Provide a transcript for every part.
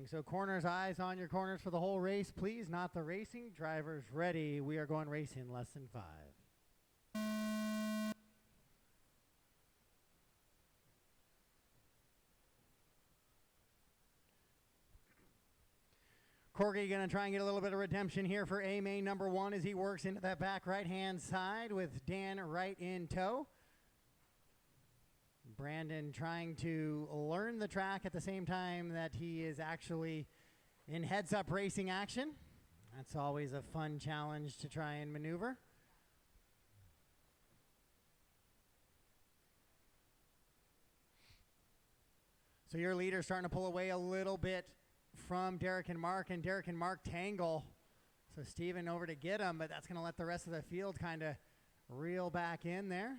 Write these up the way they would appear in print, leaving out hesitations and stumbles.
racing. So corners, eyes on your corners for the whole race, please. Not the racing. Drivers ready. We are going racing less than 5. Korgae going to try and get a little bit of redemption here for A-Main number 1 as he works into that back right-hand side with Dan right in tow. Brandon trying to learn the track at the same time that he is actually in heads-up racing action. That's always a fun challenge to try and maneuver. So your leader's starting to pull away a little bit from Derek and Mark tangle. So Steven over to get him, but that's going to let the rest of the field kind of reel back in there.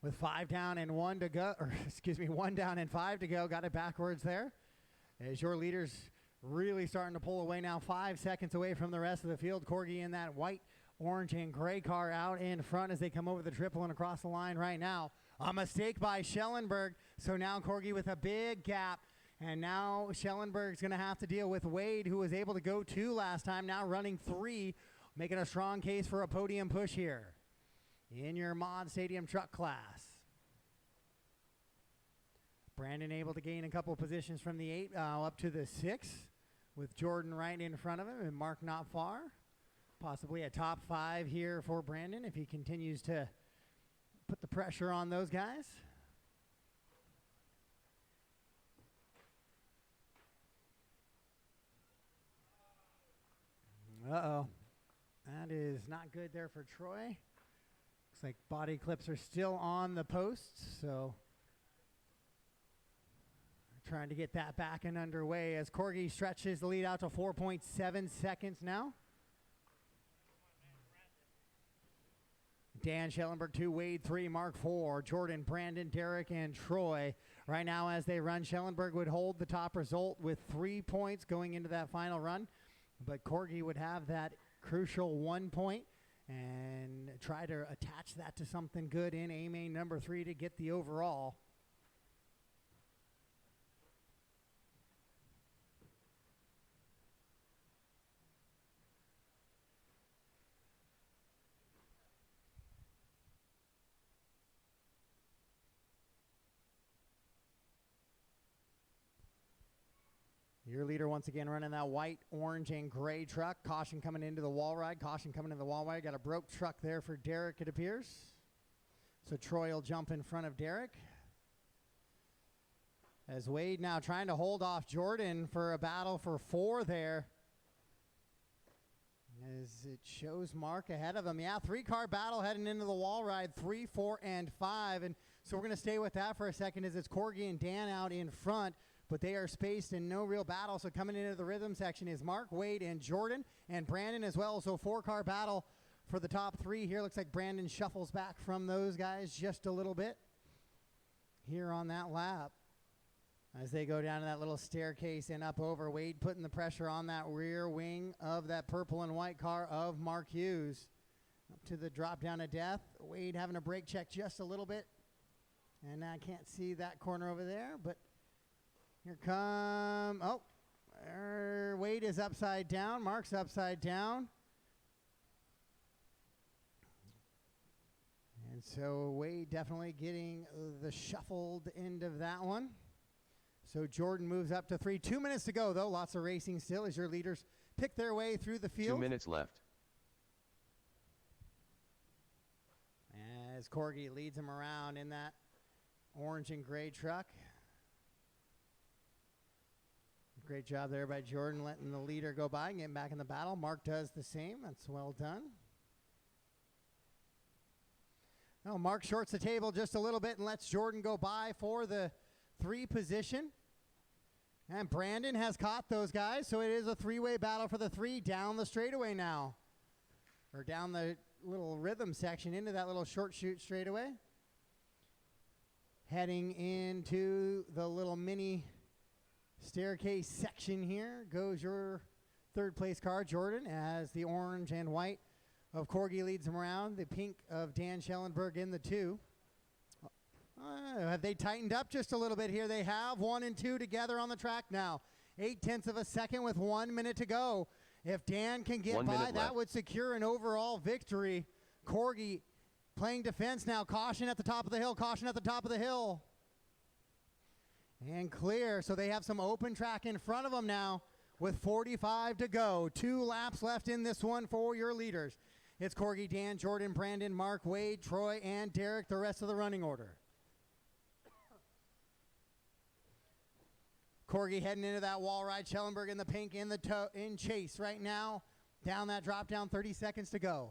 With 5 down and 1 to go, or excuse me, 1 down and 5 to go. Got it backwards there. As your leader's really starting to pull away now, 5 seconds away from the rest of the field. Korgae in that white, orange, and gray car out in front as they come over the triple and across the line right now. A mistake by Schellenberg. So now Korgae with a big gap. And now Schellenberg's going to have to deal with Wade, who was able to go 2 last time, now running 3, making a strong case for a podium push here in your mod stadium truck class. Brandon able to gain a couple of positions from the 8 up to the 6 with Jordan right in front of him and Mark not far. Possibly a top 5 here for Brandon if he continues to put the pressure on those guys. Uh-oh. That is not good there for Troy. Looks like body clips are still on the posts, so trying to get that back and underway as Korgae stretches the lead out to 4.7 seconds now. Dan Schellenberg 2, Wade 3, Mark 4, Jordan, Brandon, Derek, and Troy. Right now as they run, Schellenberg would hold the top result with 3 points going into that final run, but Korgae would have that crucial 1 point and try to attach that to something good in A-Main number 3 to get the overall. Your leader once again running that white, orange, and gray truck. Caution coming into the wall ride. Caution coming into the wall ride. Got a broke truck there for Derek, it appears. So Troy will jump in front of Derek. As Wade now trying to hold off Jordan for a battle for 4 there. As it shows Mark ahead of him. Yeah, 3-car battle heading into the wall ride. 3, 4, and 5. And so we're going to stay with that for a second as it's Korgae and Dan out in front. But they are spaced in no real battle. So coming into the rhythm section is Mark, Wade, and Jordan, and Brandon as well. So 4-car battle for the top 3 here. Looks like Brandon shuffles back from those guys just a little bit here on that lap. As they go down to that little staircase and up over, Wade putting the pressure on that rear wing of that purple and white car of Mark Hughes. Up to the drop down of death. Wade having a brake check just a little bit. And I can't see that corner over there, but here come, Wade is upside down. Mark's upside down. And so Wade definitely getting the shuffled end of that one. So Jordan moves up to 3. 2 minutes to go, though. Lots of racing still as your leaders pick their way through the field. 2 minutes left. As Korgae leads him around in that orange and gray truck. Great job there by Jordan letting the leader go by and getting back in the battle. Mark does the same. That's well done. Now Mark shorts the table just a little bit and lets Jordan go by for the 3 position. And Brandon has caught those guys, so it is a 3-way battle for the 3 down the straightaway now. Or down the little rhythm section into that little short shoot straightaway. Heading into the little mini staircase section here goes your 3rd place car, Jordan, as the orange and white of Korgae leads him around. The pink of Dan Schellenberg in the 2. Have they tightened up just a little bit here? They have. 1 and 2 together on the track now. 0.8 of a second with 1 minute to go. If Dan can get by, that would secure an overall victory. Korgae playing defense now. Caution at the top of the hill. Caution at the top of the hill. And clear. So they have some open track in front of them now with 45 to go. 2 laps left in this one for your leaders. It's Korgae, Dan, Jordan, Brandon, Mark, Wade, Troy, and Derek, the rest of the running order. Korgae heading into that wall ride. Schellenberg in the pink in chase right now. Down that drop down, 30 seconds to go.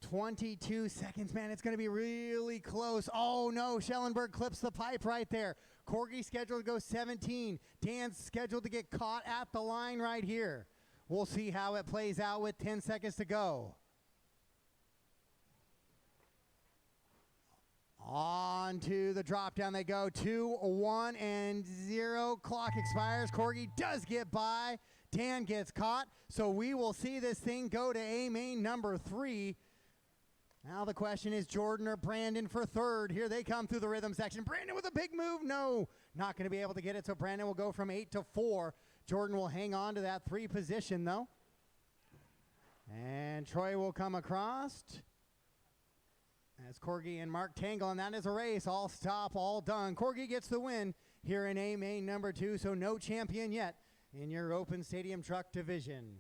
22 seconds, man, it's going to be really close. Oh no, Schellenberg clips the pipe right there. Korgae scheduled to go 17. Dan's scheduled to get caught at the line right here. We'll see how it plays out with 10 seconds to go. On to the drop down they go. 2, 1, and 0. Clock expires. Korgae does get by. Dan gets caught. So we will see this thing go to A main number 3. Now the question is Jordan or Brandon for third. Here they come through the rhythm section. Brandon with a big move. No, not going to be able to get it. So Brandon will go from 8 to 4. Jordan will hang on to that 3 position though. And Troy will come across. As Korgae and Mark tangle, and that is a race. All stop, all done. Korgae gets the win here in A main number 2. So no champion yet in your open stadium truck division.